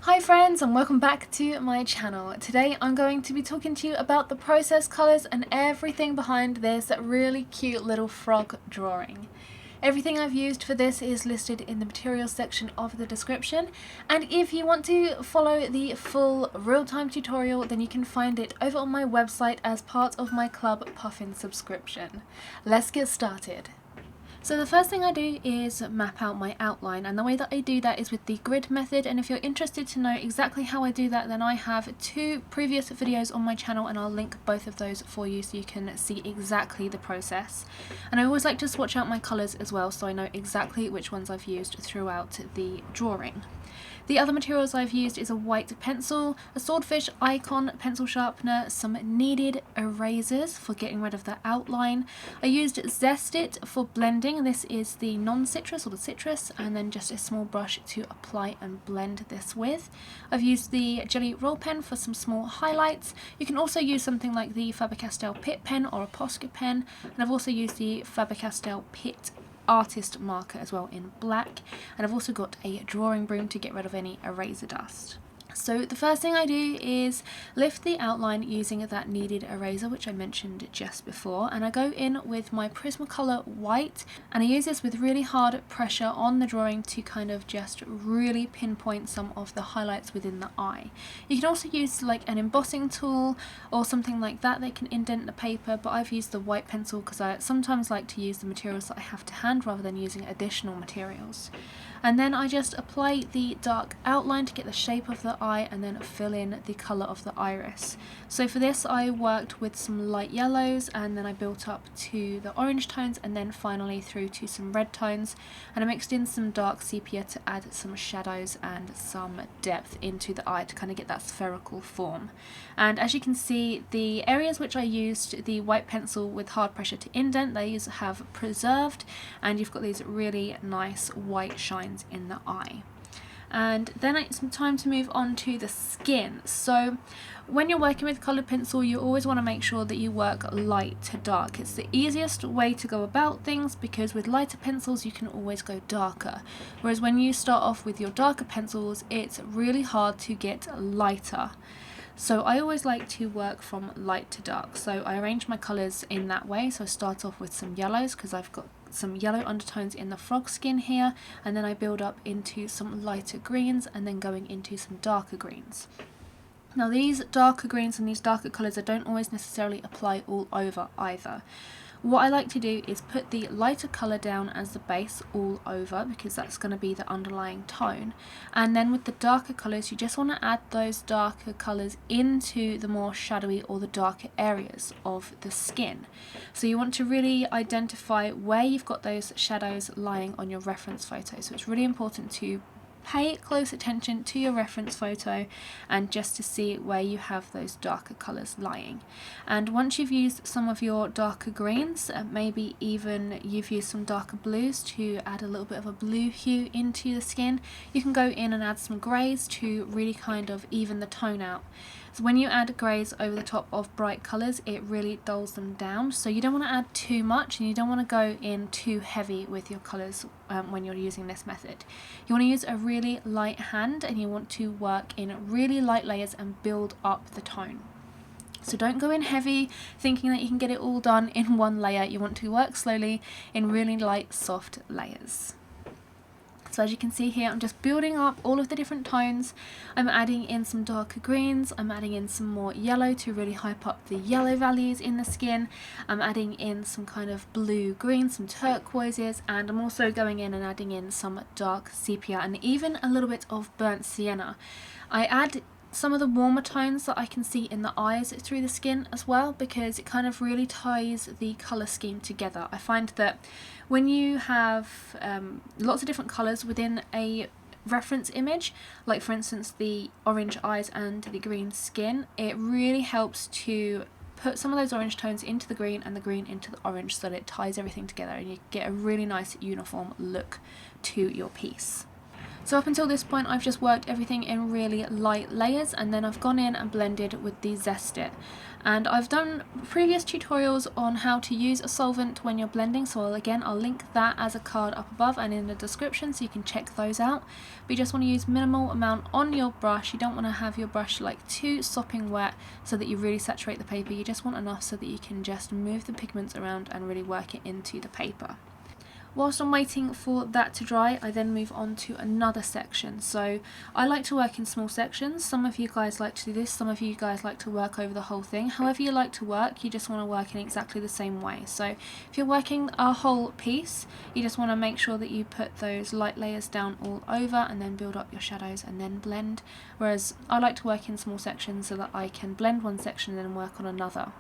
Hi friends, and welcome back to my channel. Today I'm going to be talking to you about the process colours and everything behind this really cute little frog drawing. Everything I've used for this is listed in the materials section of the description, and if you want to follow the full real-time tutorial then you can find it over on my website as part of my Club Puffin subscription. Let's get started. So the first thing I do is map out my outline, and the way that I do that is with the grid method, and if you're interested to know exactly how I do that then I have two previous videos on my channel and I'll link both of those for you so you can see exactly the process. And I always like to swatch out my colours as well so I know exactly which ones I've used throughout the drawing. The other materials I've used is a white pencil, a swordfish icon pencil sharpener, some kneaded erasers for getting rid of the outline. I used Zest It for blending, this is the non-citrus or the citrus, and then just a small brush to apply and blend this with. I've used the jelly roll pen for some small highlights. You can also use something like the Faber-Castell Pitt pen or a Posca pen, and I've also used the Faber-Castell Pitt artist marker as well in black, and I've also got a drawing broom to get rid of any eraser dust. So the first thing I do is lift the outline using that kneaded eraser which I mentioned just before, and I go in with my Prismacolor white and I use this with really hard pressure on the drawing to kind of just really pinpoint some of the highlights within the eye. You can also use like an embossing tool or something like that that can indent the paper, but I've used the white pencil because I sometimes like to use the materials that I have to hand rather than using additional materials. And then I just apply the dark outline to get the shape of the eye and then fill in the colour of the iris. So for this I worked with some light yellows and then I built up to the orange tones and then finally through to some red tones, and I mixed in some dark sepia to add some shadows and some depth into the eye to kind of get that spherical form. And as you can see, the areas which I used the white pencil with hard pressure to indent, these have preserved and you've got these really nice white shines in the eye. And then it's time to move on to the skin. So when you're working with coloured pencil you always want to make sure that you work light to dark. It's the easiest way to go about things because with lighter pencils you can always go darker, whereas when you start off with your darker pencils it's really hard to get lighter. So I always like to work from light to dark, so I arrange my colours in that way. So I start off with some yellows because I've got some yellow undertones in the frog skin here, and then I build up into some lighter greens and then going into some darker greens. Now these darker greens and these darker colours I don't always necessarily apply all over either. What I like to do is put the lighter colour down as the base all over because that's going to be the underlying tone, and then with the darker colours you just want to add those darker colours into the more shadowy or the darker areas of the skin. So you want to really identify where you've got those shadows lying on your reference photo, so it's really important to pay close attention to your reference photo and just to see where you have those darker colours lying. And once you've used some of your darker greens, maybe even you've used some darker blues to add a little bit of a blue hue into the skin, you can go in and add some greys to really kind of even the tone out. So when you add greys over the top of bright colours it really dulls them down, so you don't want to add too much and you don't want to go in too heavy with your colours when you're using this method. You want to use a really light hand and you want to work in really light layers and build up the tone. So don't go in heavy thinking that you can get it all done in one layer. You want to work slowly in really light soft layers. So as you can see here I'm just building up all of the different tones. I'm adding in some darker greens, I'm adding in some more yellow to really hype up the yellow values in the skin, I'm adding in some kind of blue green, some turquoises, and I'm also going in and adding in some dark sepia and even a little bit of burnt sienna. I add some of the warmer tones that I can see in the eyes through the skin as well because it kind of really ties the colour scheme together. I find that when you have lots of different colours within a reference image, like for instance the orange eyes and the green skin, it really helps to put some of those orange tones into the green and the green into the orange so that it ties everything together and you get a really nice uniform look to your piece. So up until this point I've just worked everything in really light layers, and then I've gone in and blended with the Zest It. And I've done previous tutorials on how to use a solvent when you're blending, so I'll link that as a card up above and in the description so you can check those out. But you just want to use minimal amount on your brush. You don't want to have your brush like too sopping wet so that you really saturate the paper. You just want enough so that you can just move the pigments around and really work it into the paper. Whilst I'm waiting for that to dry, I then move on to another section. So I like to work in small sections. Some of you guys like to do this, some of you guys like to work over the whole thing. However you like to work, you just want to work in exactly the same way. So if you're working a whole piece, you just want to make sure that you put those light layers down all over and then build up your shadows and then blend. Whereas I like to work in small sections so that I can blend one section and then work on another.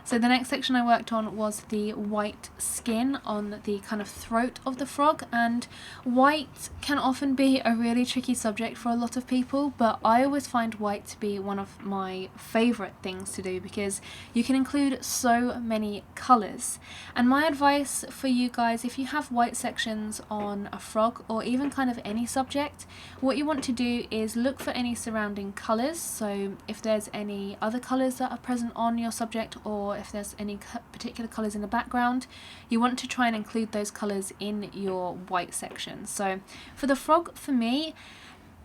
So the next section I worked on was the white skin on the kind of throat of the frog, and white can often be a really tricky subject for a lot of people, but I always find white to be one of my favourite things to do because you can include so many colours. And my advice for you guys, if you have white sections on a frog or even kind of any subject, what you want to do is look for any surrounding colours. So if there's any other colours that are present on your subject, or if there's any particular colours in the background, you want to try and include those colours in your white section. So for the frog, for me,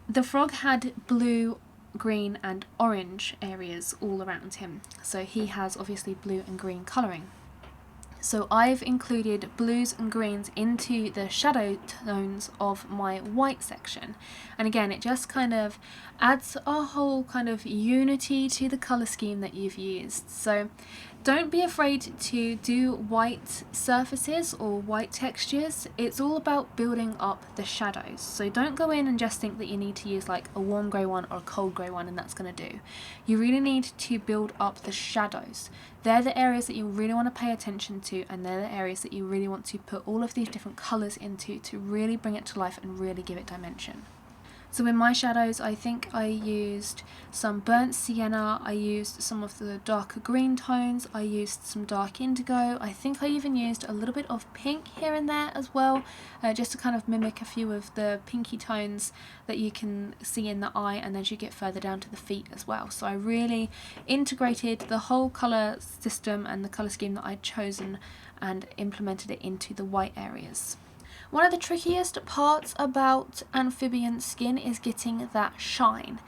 the frog had blue, green and orange areas all around him. So he has obviously blue and green colouring. So I've included blues and greens into the shadow tones of my white section. And again, it just kind of adds a whole kind of unity to the colour scheme that you've used. So don't be afraid to do white surfaces or white textures. It's all about building up the shadows. So don't go in and just think that you need to use like a warm grey one or a cold grey one and that's going to do. You really need to build up the shadows. They're the areas that you really want to pay attention to, and they're the areas that you really want to put all of these different colours into to really bring it to life and really give it dimension. So in my shadows, I think I used some burnt sienna, I used some of the darker green tones, I used some dark indigo, I think I even used a little bit of pink here and there as well, just to kind of mimic a few of the pinky tones that you can see in the eye and as you get further down to the feet as well. So I really integrated the whole colour system and the colour scheme that I'd chosen and implemented it into the white areas. One of the trickiest parts about amphibian skin is getting that shine.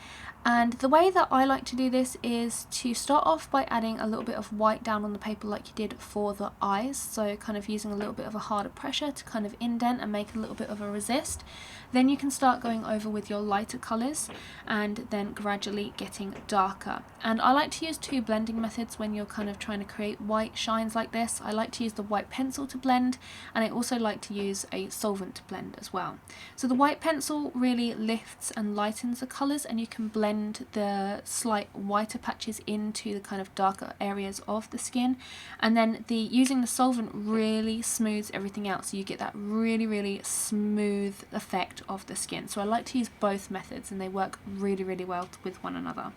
And the way that I like to do this is to start off by adding a little bit of white down on the paper like you did for the eyes, so kind of using a little bit of a harder pressure to kind of indent and make a little bit of a resist. Then you can start going over with your lighter colours and then gradually getting darker. And I like to use two blending methods when you're kind of trying to create white shines like this. I like to use the white pencil to blend, and I also like to use a solvent to blend as well. So the white pencil really lifts and lightens the colours, and you can blend the slight whiter patches into the kind of darker areas of the skin, and then using the solvent really smooths everything out, so you get that really smooth effect of the skin. So I like to use both methods and they work really well with one another.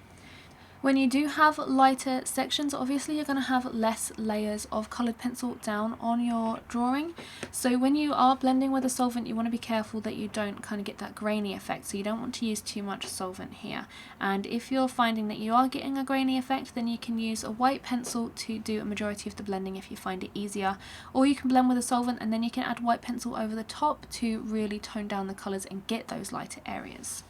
When you do have lighter sections, obviously you're going to have less layers of coloured pencil down on your drawing. So when you are blending with a solvent, you want to be careful that you don't kind of get that grainy effect. So you don't want to use too much solvent here. And if you're finding that you are getting a grainy effect, then you can use a white pencil to do a majority of the blending if you find it easier. Or you can blend with a solvent and then you can add white pencil over the top to really tone down the colours and get those lighter areas.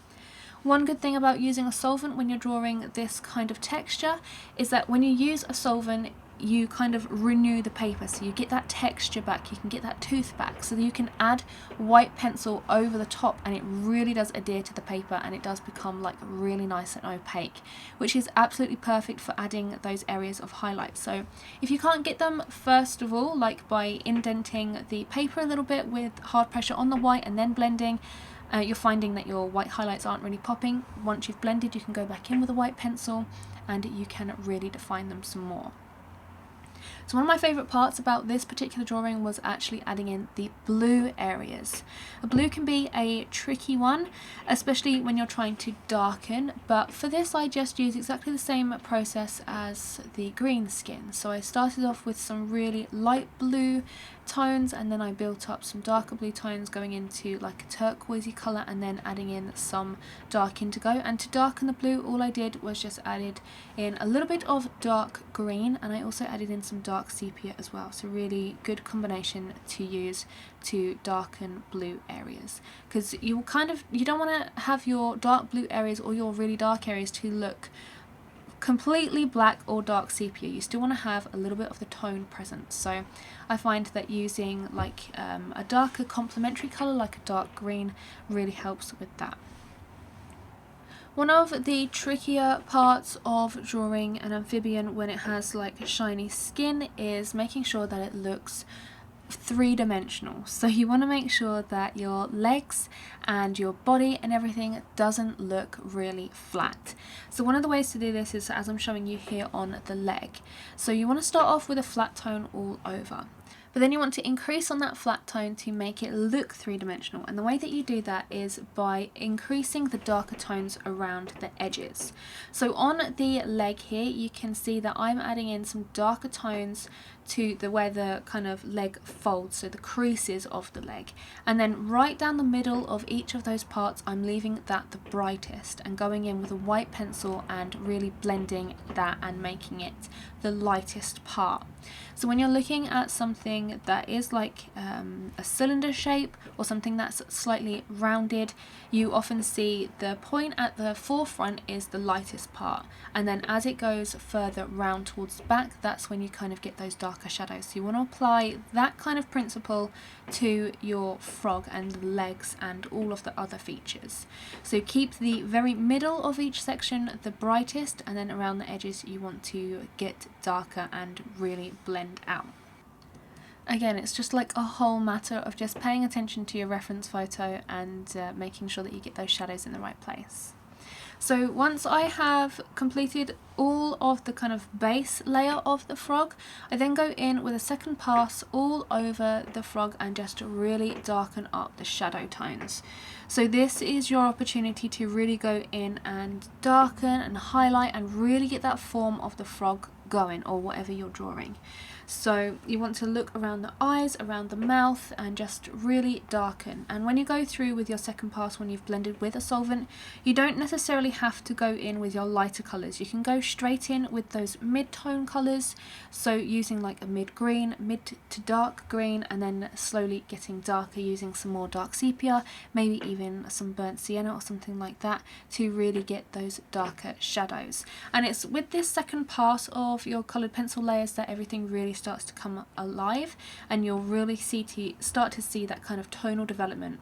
One good thing about using a solvent when you're drawing this kind of texture is that when you use a solvent, you kind of renew the paper, so you get that texture back, you can get that tooth back, so that you can add white pencil over the top and it really does adhere to the paper and it does become like really nice and opaque, which is absolutely perfect for adding those areas of highlight. So if you can't get them, first of all, like by indenting the paper a little bit with hard pressure on the white and then blending, you're finding that your white highlights aren't really popping. Once you've blended, you can go back in with a white pencil and you can really define them some more. So one of my favourite parts about this particular drawing was actually adding in the blue areas. A blue can be a tricky one, especially when you're trying to darken, but for this I just used exactly the same process as the green skin. So I started off with some really light blue tones, and then I built up some darker blue tones going into like a turquoisey colour, and then adding in some dark indigo. And to darken the blue, all I did was just added in a little bit of dark green, and I also added in some dark sepia as well. So really good combination to use to darken blue areas, because you don't want to have your dark blue areas or your really dark areas to look completely black or dark sepia. You still want to have a little bit of the tone present. So I find that using like a darker complementary colour like a dark green really helps with that. One of the trickier parts of drawing an amphibian when it has like a shiny skin is making sure that it looks three-dimensional. So you want to make sure that your legs and your body and everything doesn't look really flat. So one of the ways to do this is as I'm showing you here on the leg. So you want to start off with a flat tone all over, but then you want to increase on that flat tone to make it look three-dimensional, and the way that you do that is by increasing the darker tones around the edges. So on the leg here you can see that I'm adding in some darker tones to where the kind of leg folds, so the creases of the leg, and then right down the middle of each of those parts I'm leaving that the brightest and going in with a white pencil and really blending that and making it the lightest part. So when you're looking at something that is like a cylinder shape or something that's slightly rounded, you often see the point at the forefront is the lightest part, and then as it goes further round towards the back, that's when you kind of get those darker shadows. So you want to apply that kind of principle to your frog and the legs and all of the other features. So keep the very middle of each section the brightest, and then around the edges you want to get darker and really blend out. Again, it's just like a whole matter of just paying attention to your reference photo and making sure that you get those shadows in the right place. So once I have completed all of the kind of base layer of the frog, I then go in with a second pass all over the frog and just really darken up the shadow tones. So this is your opportunity to really go in and darken and highlight and really get that form of the frog going, or whatever you're drawing. So you want to look around the eyes, around the mouth, and just really darken. And when you go through with your second pass, when you've blended with a solvent, you don't necessarily have to go in with your lighter colours. You can go straight in with those mid-tone colours, so using like a mid-green, mid to dark green, and then slowly getting darker using some more dark sepia, maybe even some burnt sienna or something like that, to really get those darker shadows. And it's with this second pass of your coloured pencil layers that everything really starts to come alive, and you'll really start to see that kind of tonal development.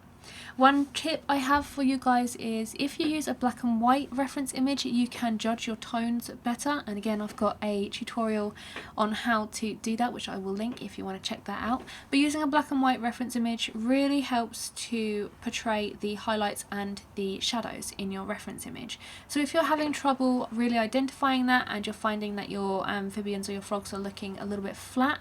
One tip I have for you guys is if you use a black and white reference image, you can judge your tones better, and again I've got a tutorial on how to do that, which I will link if you want to check that out. But using a black and white reference image really helps to portray the highlights and the shadows in your reference image. So if you're having trouble really identifying that and you're finding that your amphibians or your frogs are looking a little bit flat,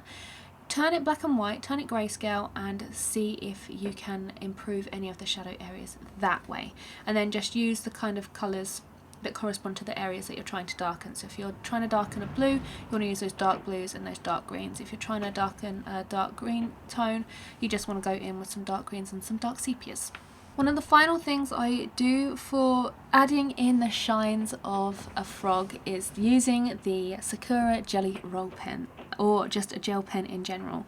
turn it black and white, turn it grayscale, and see if you can improve any of the shadow areas that way. And then just use the kind of colours that correspond to the areas that you're trying to darken. So if you're trying to darken a blue, you want to use those dark blues and those dark greens. If you're trying to darken a dark green tone, you just want to go in with some dark greens and some dark sepias. One of the final things I do for adding in the shines of a frog is using the Sakura Jelly Roll Pen, or just a gel pen in general.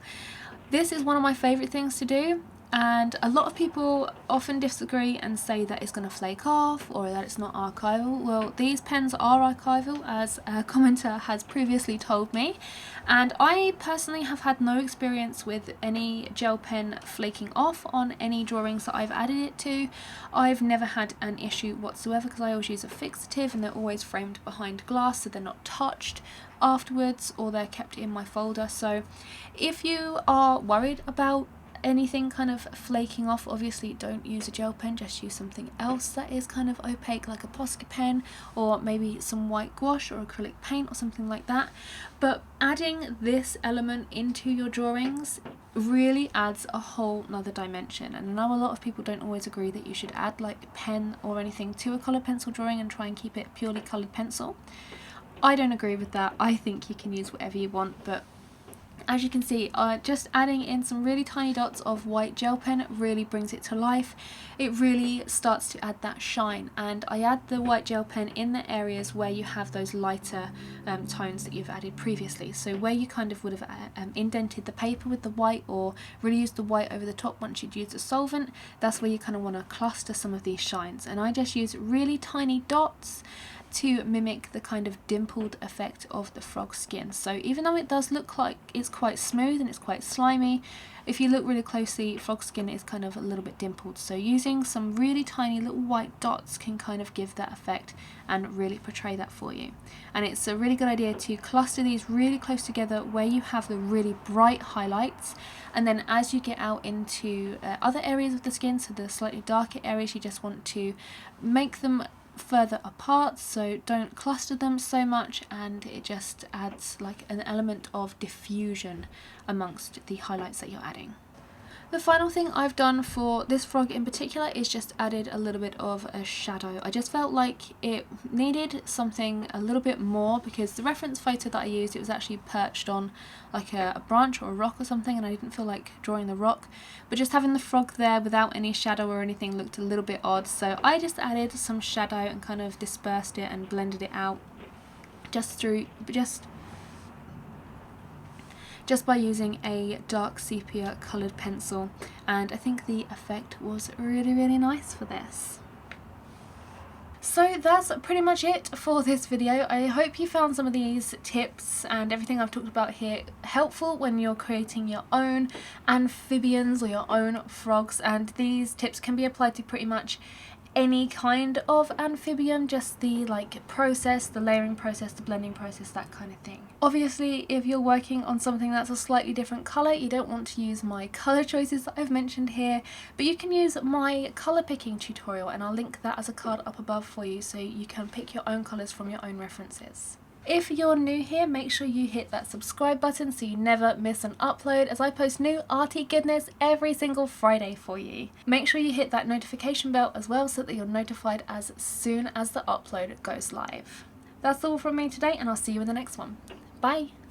This is one of my favourite things to do, and a lot of people often disagree and say that it's going to flake off or that it's not archival. Well, these pens are archival, as a commenter has previously told me, and I personally have had no experience with any gel pen flaking off on any drawings that I've added it to. I've never had an issue whatsoever because I always use a fixative, and they're always framed behind glass so they're not touched afterwards, or they're kept in my folder. So if you are worried about anything kind of flaking off, obviously don't use a gel pen, just use something else that is kind of opaque, like a Posca pen, or maybe some white gouache or acrylic paint or something like that. But adding this element into your drawings really adds a whole nother dimension, and I know a lot of people don't always agree that you should add like pen or anything to a coloured pencil drawing and try and keep it purely coloured pencil. I don't agree with that. I think you can use whatever you want, but as you can see, just adding in some really tiny dots of white gel pen really brings it to life. It really starts to add that shine, and I add the white gel pen in the areas where you have those lighter tones that you've added previously. So where you kind of would have indented the paper with the white, or really used the white over the top once you'd used a solvent, that's where you kind of want to cluster some of these shines. And I just use really tiny dots to mimic the kind of dimpled effect of the frog skin. So even though it does look like it's quite smooth and it's quite slimy, if you look really closely, frog skin is kind of a little bit dimpled. So using some really tiny little white dots can kind of give that effect and really portray that for you. And it's a really good idea to cluster these really close together where you have the really bright highlights, and then as you get out into other areas of the skin, so the slightly darker areas, you just want to make them further apart, so don't cluster them so much, and it just adds like an element of diffusion amongst the highlights that you're adding. The final thing I've done for this frog in particular is just added a little bit of a shadow. I just felt like it needed something a little bit more, because the reference photo that I used, it was actually perched on like a branch or a rock or something, and I didn't feel like drawing the rock, but just having the frog there without any shadow or anything looked a little bit odd. So I just added some shadow and kind of dispersed it and blended it out just by using a dark sepia coloured pencil, and I think the effect was really nice for this. So that's pretty much it for this video. I hope you found some of these tips and everything I've talked about here helpful when you're creating your own amphibians or your own frogs, and these tips can be applied to pretty much any kind of amphibian, just the process, the layering process, the blending process, that kind of thing. Obviously, if you're working on something that's a slightly different colour, you don't want to use my colour choices that I've mentioned here, but you can use my colour picking tutorial, and I'll link that as a card up above for you so you can pick your own colours from your own references. If you're new here, make sure you hit that subscribe button so you never miss an upload, as I post new arty goodness every single Friday for you. Make sure you hit that notification bell as well so that you're notified as soon as the upload goes live. That's all from me today, and I'll see you in the next one. Bye!